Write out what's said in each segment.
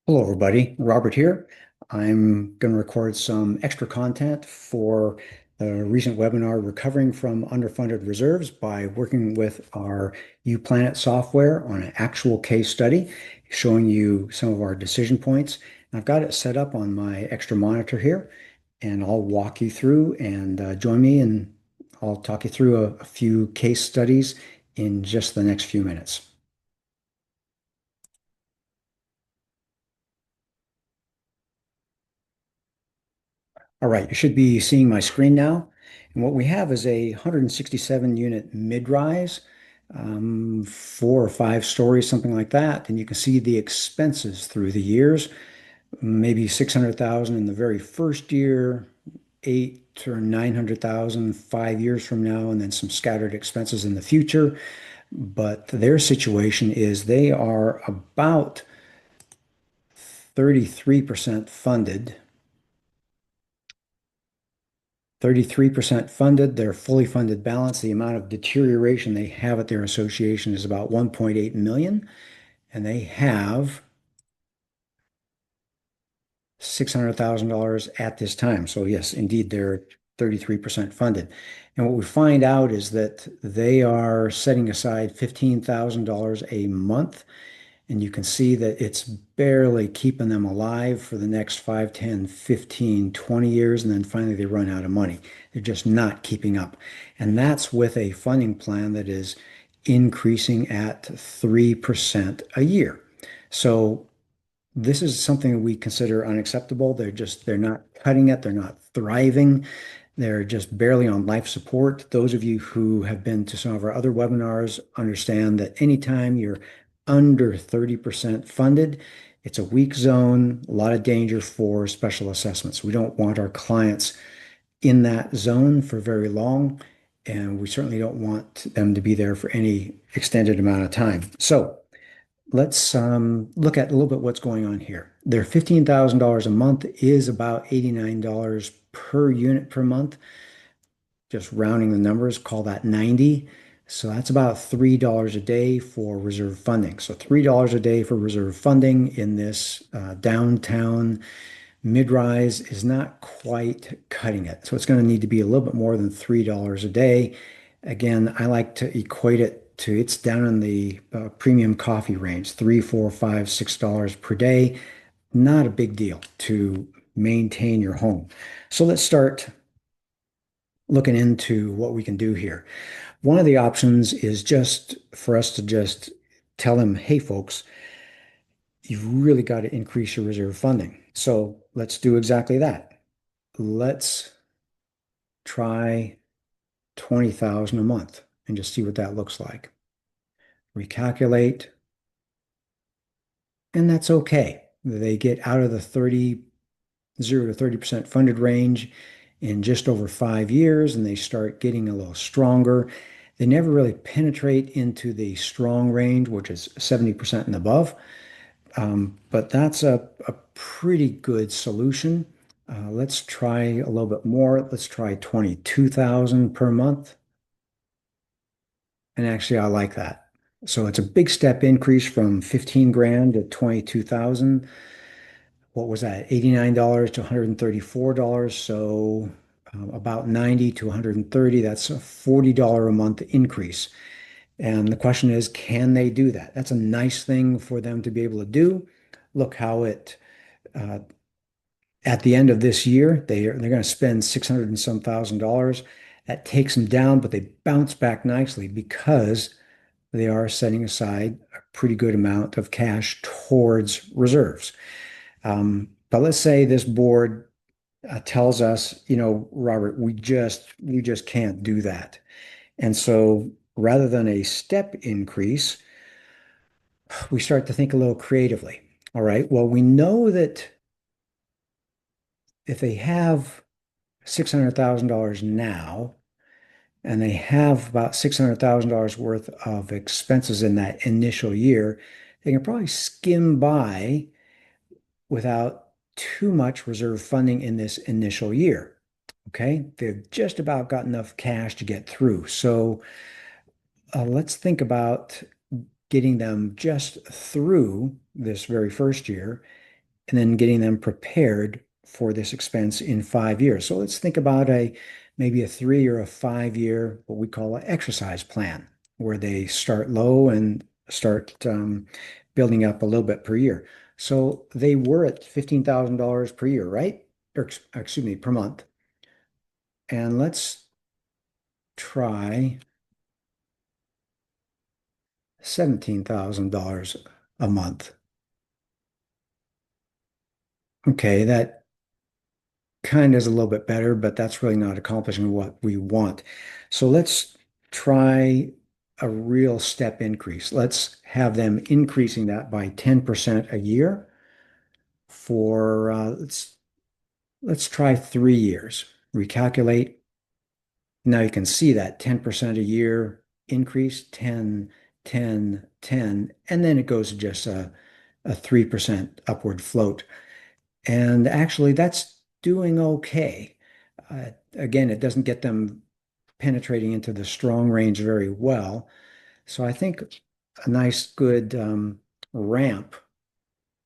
Hello, everybody. Robert here. I'm going to record some extra content for the recent webinar, Recovering from Underfunded Reserves, by working with our uPlanIt software on an actual case study, showing you some of our decision points. I've got it set up on my extra monitor here, and I'll walk you through and join me, and I'll talk you through a few case studies in just the next few minutes. All right, you should be seeing my screen now. And what we have is a 167 unit mid-rise, 4 or 5 stories, something like that. And you can see the expenses through the years, maybe 600,000 in the very first year, 8 or 900,000 5 years from now, and then some scattered expenses in the future. But their situation is they are about 33% funded 33% funded. Their fully funded balance, the amount of deterioration they have at their association is about 1.8 million, and they have $600,000 at this time. So yes, indeed, they're 33% funded. And what we find out is that they are setting aside $15,000 a month, and you can see that it's barely keeping them alive for the next 5, 10, 15, 20 years, and then finally they run out of money. They're just not keeping up. And that's with a funding plan that is increasing at 3% a year. So this is something we consider unacceptable. They're not cutting it, they're not thriving. They're just barely on life support. Those of you who have been to some of our other webinars understand that anytime you're under 30% funded, it's a weak zone, a lot of danger for special assessments. We don't want our clients in that zone for very long, and we certainly don't want them to be there for any extended amount of time. So let's look at a little bit what's going on here. Their $15,000 a month is about $89 per unit per month. Just rounding the numbers, call that 90. So that's about $3 a day for reserve funding. So $3 a day for reserve funding in this downtown mid-rise is not quite cutting it. So it's going to need to be a little bit more than $3 a day. Again, I like to equate it to it's down in the premium coffee range, $3, $4, $5, $6 per day. Not a big deal to maintain your home. So let's start looking into what we can do here. One of the options is just for us to just tell them, hey, folks, you've really got to increase your reserve funding. So let's do exactly that. Let's try 20,000 a month and just see what that looks like. Recalculate, and that's okay. They get out of the 0 to 30% funded range in just over 5 years, and they start getting a little stronger. They never really penetrate into the strong range, which is 70% and above. But that's a pretty good solution. Let's try a little bit more. Let's try 22,000 per month. And actually, I like that. So it's a big step increase from 15 grand to 22,000. What was that? $89 to $134. So about 90 to 130. That's a $40 a month increase. And the question is, can they do that? That's a nice thing for them to be able to do. Look how it, uh, at the end of this year, they're going to spend 600 and some thousand dollars. That takes them down, but they bounce back nicely because they are setting aside a pretty good amount of cash towards reserves. But let's say this board tells us, Robert, we just can't do that. And so rather than a step increase, we start to think a little creatively. All right, well, we know that if they have $600,000 now, and they have about $600,000 worth of expenses in that initial year, they can probably skim by without too much reserve funding in this initial year. Okay, they've just about got enough cash to get through. So let's think about getting them just through this very first year and then getting them prepared for this expense in 5 years. So let's think about a maybe a 3 or a 5 year, what we call an exercise plan, where they start low and start building up a little bit per year. So they were at $15,000 per year, right? Or excuse me, per month. And let's try $17,000 a month. Okay, that kind of is a little bit better, but that's really not accomplishing what we want. So let's try a real step increase. Let's have them increasing that by 10% a year for let's try 3 years. Recalculate. Now you can see that 10% a year increase, 10, 10, 10, and then it goes to just a 3% upward float. And actually, that's doing okay. Again, it doesn't get them penetrating into the strong range very well. So I think a nice, good ramp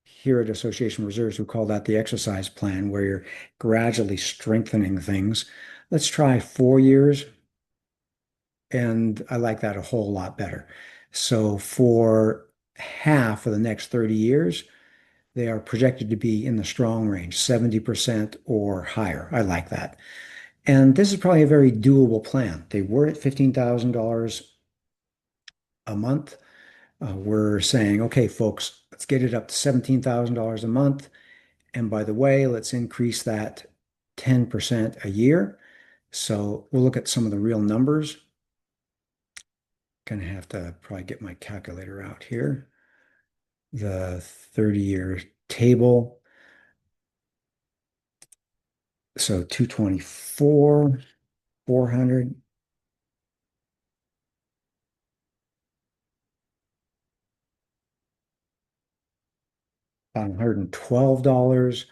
here at Association Reserves, we call that the exercise plan, where you're gradually strengthening things. Let's try 4 years, and I like that a whole lot better. So for half of the next 30 years, they are projected to be in the strong range, 70% or higher. I like that. And this is probably a very doable plan. They were at $15,000 a month. We're saying, okay, folks, let's get it up to $17,000 a month. And by the way, let's increase that 10% a year. So we'll look at some of the real numbers. Gonna have to probably get my calculator out here. The 30-year table. So 224, 400, about $112.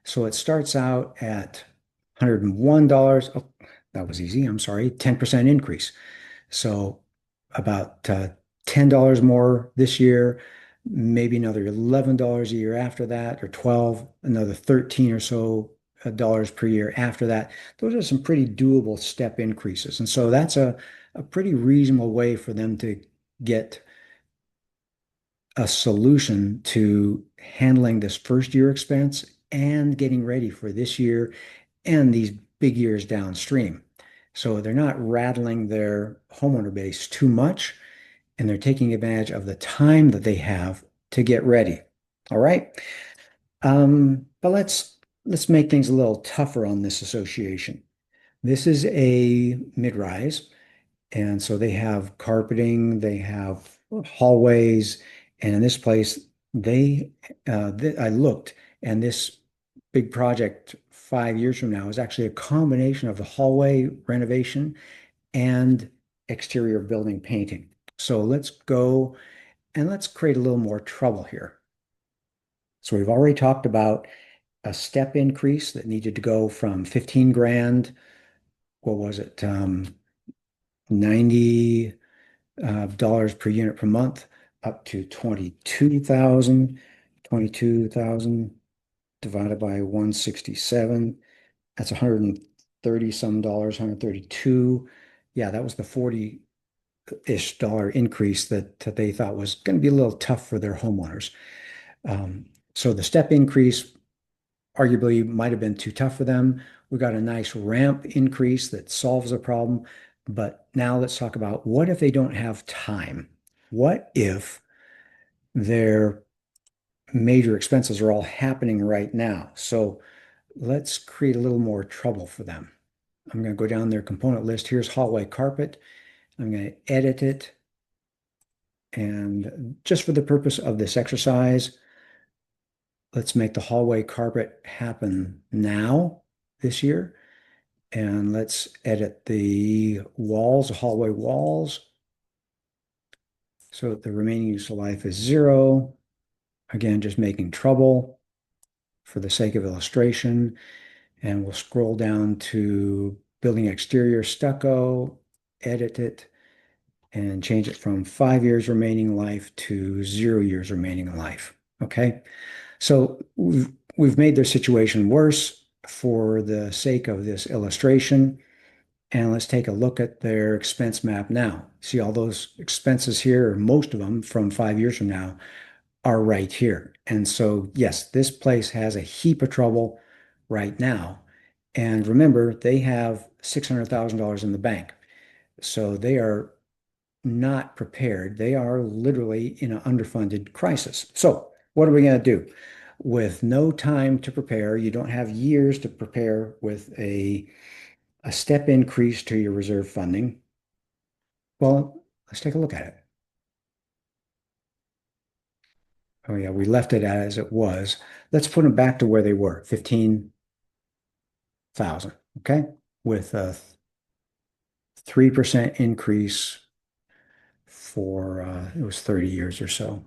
So it starts out at $101. Oh, that was easy. I'm sorry. 10% increase. So about $10 more this year, maybe another $11 a year after that, or 12, another 13 or so dollars per year after that. Those are some pretty doable step increases. And so that's a pretty reasonable way for them to get a solution to handling this first year expense and getting ready for this year and these big years downstream. So they're not rattling their homeowner base too much, and they're taking advantage of the time that they have to get ready. All right. But let's make things a little tougher on this association. This is a mid-rise. And so they have carpeting, they have hallways, and in this place, I looked, and this big project 5 years from now is actually a combination of the hallway renovation and exterior building painting. So let's go and let's create a little more trouble here. So we've already talked about a step increase that needed to go from 15 grand, what was it, 90 dollars per unit per month up to 22,000. 22,000 divided by 167. That's 130 some dollars, 132. Yeah, that was the 40-ish dollar increase that they thought was going to be a little tough for their homeowners. So the step increase arguably might have been too tough for them. We got a nice ramp increase that solves the problem. But now let's talk about what if they don't have time? What if their major expenses are all happening right now? So let's create a little more trouble for them. I'm going to go down their component list. Here's hallway carpet. I'm going to edit it. And just for the purpose of this exercise, let's make the hallway carpet happen now this year. And let's edit the walls, the hallway walls. So the remaining useful life is 0. Again, just making trouble for the sake of illustration. And we'll scroll down to building exterior stucco, edit it, and change it from 5 years remaining life to 0 years remaining life. Okay. So we've made their situation worse for the sake of this illustration. And let's take a look at their expense map now. See all those expenses here, or most of them from 5 years from now, are right here. And so, yes, this place has a heap of trouble right now. And remember, they have $600,000 in the bank. So they are not prepared. They are literally in an underfunded crisis. So, what are we going to do? With no time to prepare, you don't have years to prepare with a step increase to your reserve funding. Well, let's take a look at it. Oh yeah, we left it as it was. Let's put them back to where they were, 15,000, okay? With a 3% increase for it was 30 years or so.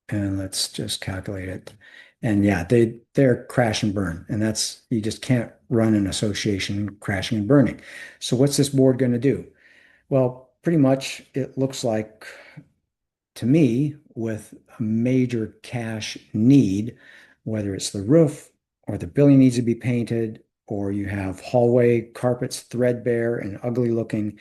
And let's just calculate it. And yeah, they're crash and burn. And that's you just can't run an association crashing and burning. So what's this board going to do? Well, pretty much it looks like to me, with a major cash need, whether it's the roof or the building needs to be painted, or you have hallway carpets threadbare and ugly looking,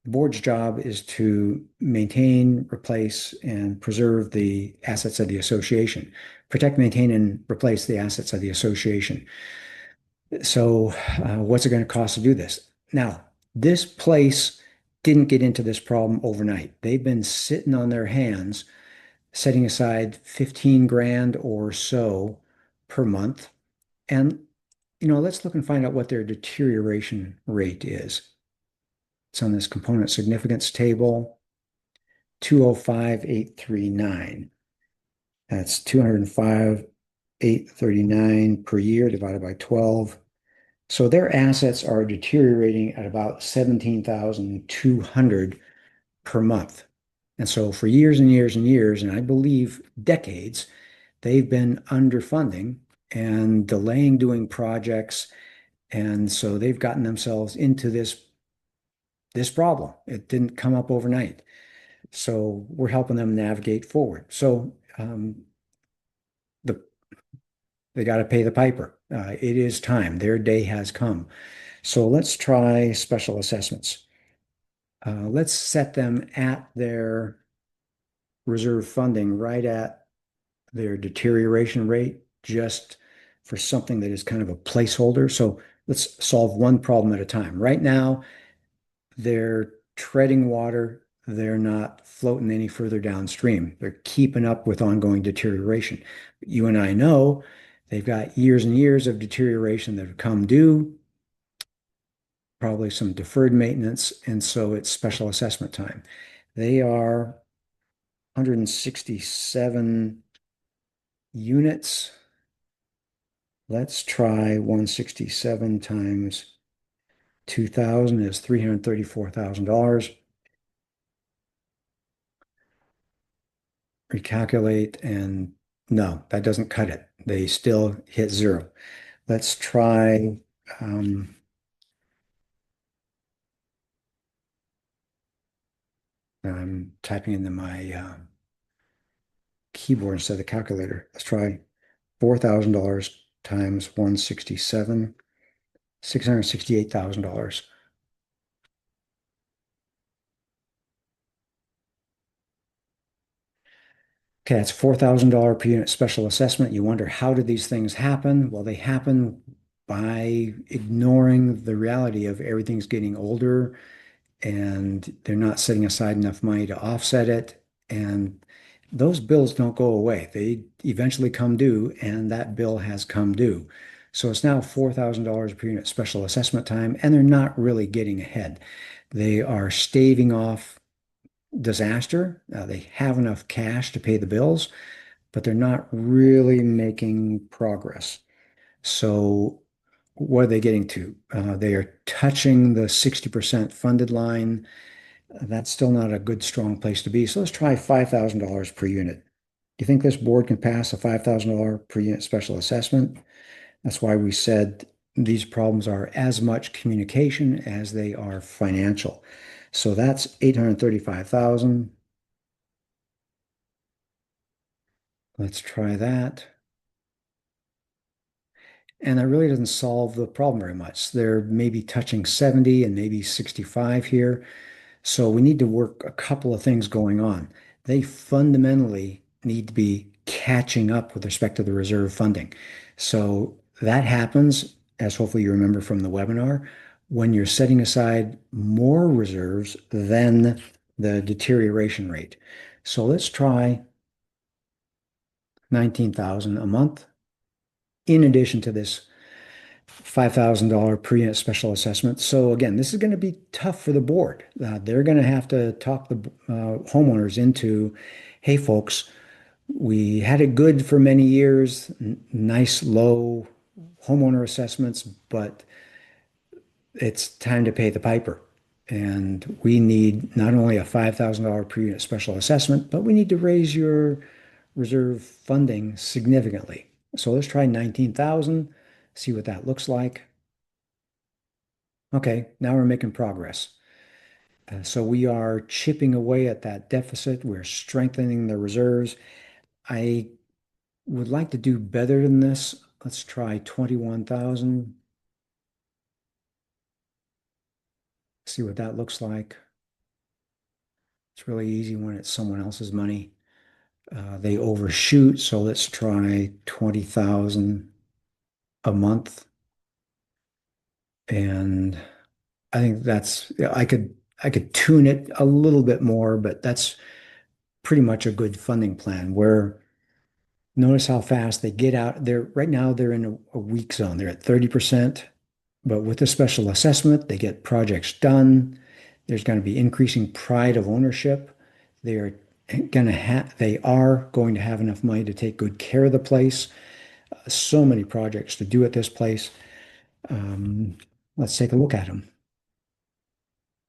the board's job is to maintain, replace, and preserve the assets of the association. Protect, maintain, and replace the assets of the association. So, what's it going to cost to do this? Now, this place didn't get into this problem overnight. They've been sitting on their hands setting aside 15 grand or so per month. And, let's look and find out what their deterioration rate is. It's on this component significance table, 205,839. That's 205,839 per year divided by 12. So their assets are deteriorating at about 17,200 per month. And so for years and years and years, and I believe decades, they've been underfunding and delaying doing projects. And so they've gotten themselves into this problem. It didn't come up overnight. So we're helping them navigate forward. So the they got to pay the piper. It is time. Their day has come. So let's try special assessments. Let's set them at their reserve funding right at their deterioration rate, just for something that is kind of a placeholder. So let's solve one problem at a time. Right now, they're treading water. They're not floating any further downstream. They're keeping up with ongoing deterioration. You and I know they've got years and years of deterioration that have come due, probably some deferred maintenance, and so it's special assessment time. They are 167 units. Let's try 167 times 2,000 is $334,000. Recalculate, and no, that doesn't cut it. They still hit zero. Let's try I'm typing into my keyboard instead of the calculator. Let's try $4,000 times 167, $668,000. Okay, that's $4,000 per unit special assessment. You wonder, how did these things happen? Well, they happen by ignoring the reality of everything's getting older and they're not setting aside enough money to offset it. And those bills don't go away. They eventually come due, and that bill has come due. So it's now $4,000 per unit special assessment time, and they're not really getting ahead. They are staving off disaster. They have enough cash to pay the bills, but they're not really making progress. So what are they getting to? They are touching the 60% funded line. That's still not a good, strong place to be. So let's try $5,000 per unit. Do you think this board can pass a $5,000 per unit special assessment? That's why we said these problems are as much communication as they are financial. So that's 835,000. Let's try that. And that really doesn't solve the problem very much. They're maybe touching 70 and maybe 65 here. So we need to work a couple of things going on. They fundamentally need to be catching up with respect to the reserve funding. So that happens, as hopefully you remember from the webinar, when you're setting aside more reserves than the deterioration rate. So let's try 19,000 a month in addition to this $5,000 per unit special assessment. So again, this is going to be tough for the board. They're going to have to talk the homeowners into, hey, folks, we had it good for many years, nice low homeowner assessments, but it's time to pay the piper. And we need not only a $5,000 per unit special assessment, but we need to raise your reserve funding significantly. So let's try 19,000, see what that looks like. Okay, now we're making progress. So we are chipping away at that deficit. We're strengthening the reserves. I would like to do better than this. Let's try 21,000. See what that looks like. It's really easy when it's someone else's money. They overshoot, so let's try 20,000 a month. And I think that's, I could tune it a little bit more, but that's pretty much a good funding plan where notice how fast they get out. They're right now they're in a weak zone. They're at 30%, but with the special assessment, they get projects done. There's going to be increasing pride of ownership. They are going to have enough money to take good care of the place. So many projects to do at this place. Um, let's take a look at them.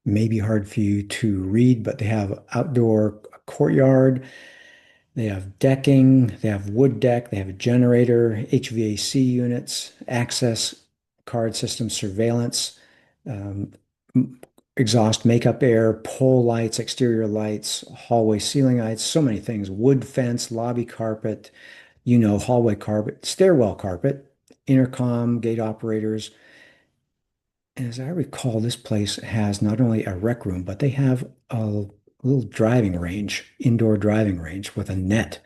Maybe hard for you to read, but they have outdoor courtyard. They have decking, they have wood deck, they have a generator, HVAC units, access card system surveillance, um, exhaust makeup air, pole lights, exterior lights, hallway ceiling lights, so many things, wood fence, lobby carpet, hallway carpet, stairwell carpet, intercom, gate operators. And as I recall, this place has not only a rec room, but they have a little driving range, indoor driving range with a net.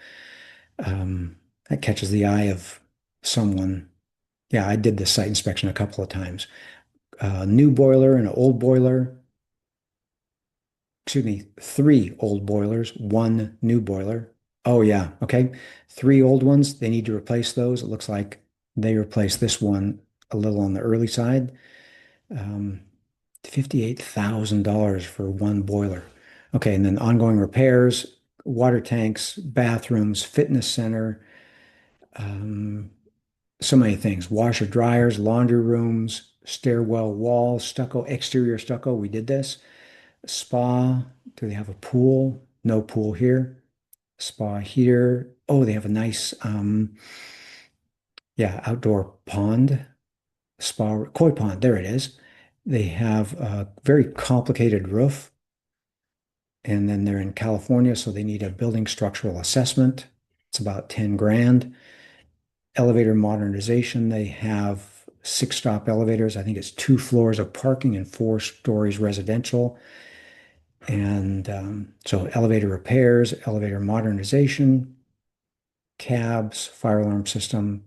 That catches the eye of someone. Yeah, I did the site inspection a couple of times. New boiler and an old boiler. Excuse me, three old boilers, one new boiler. Oh yeah, okay. Three old ones. They need to replace those. It looks like they replaced this one a little on the early side. Um, $58,000 for one boiler. Okay, and then ongoing repairs, water tanks, bathrooms, fitness center, um, so many things. Washer dryers, laundry rooms, stairwell walls, stucco, exterior stucco. We did this. Spa. Do they have a pool? No pool here. Spa here. Oh, they have a nice yeah, outdoor pond. Spa koi pond. There it is. They have a very complicated roof. And then they're in California, so they need a building structural assessment. It's about 10 grand. Elevator modernization. They have six stop elevators. I think it's two floors of parking and four stories residential. And so elevator repairs, elevator modernization, cabs, fire alarm system,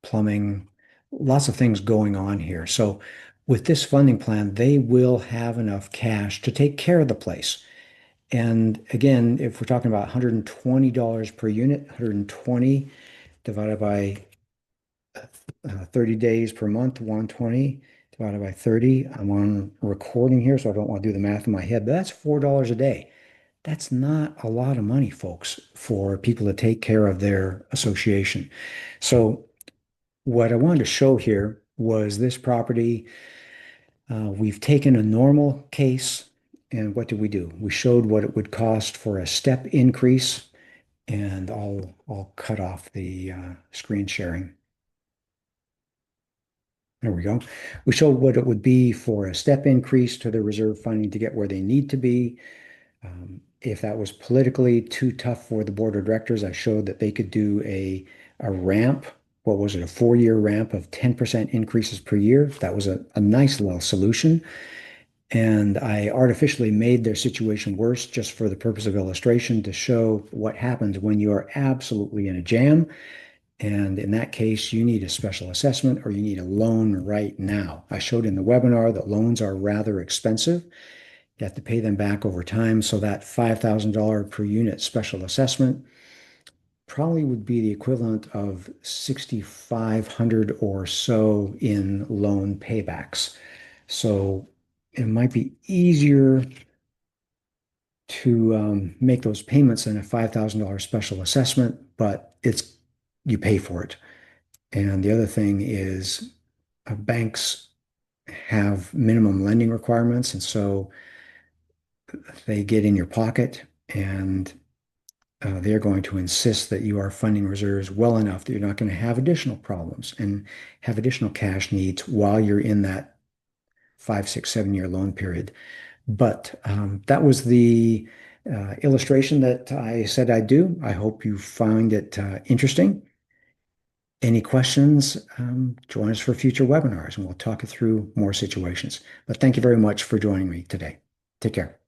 plumbing, lots of things going on here. So with this funding plan, they will have enough cash to take care of the place. And again, if we're talking about $120 per unit, 120 divided by 30 days per month, 120 divided by 30. I'm on recording here, so I don't want to do the math in my head, but that's $4 a day. That's not a lot of money, folks, for people to take care of their association. So what I wanted to show here was this property. We've taken a normal case, and what did we do? We showed what it would cost for a step increase, and I'll cut off the screen sharing. There we go. We showed what it would be for a step increase to the reserve funding to get where they need to be. If that was politically too tough for the board of directors, I showed that they could do a ramp. What was it? A 4-year ramp of 10% increases per year. That was a nice little solution. And I artificially made their situation worse just for the purpose of illustration to show what happens when you are absolutely in a jam. And in that case, you need a special assessment or you need a loan right now. I showed in the webinar that loans are rather expensive. You have to pay them back over time. So that $5,000 per unit special assessment probably would be the equivalent of 6,500 or so in loan paybacks. So it might be easier to make those payments than a $5,000 special assessment, but it's you pay for it. And the other thing is banks have minimum lending requirements, and so they get in your pocket and they're going to insist that you are funding reserves well enough that you're not going to have additional problems and have additional cash needs while you're in that 5, 6, 7 year loan period. But that was the illustration that I said I'd do. I hope you find it interesting. Any questions? Join us for future webinars and we'll talk you through more situations. But thank you very much for joining me today. Take care.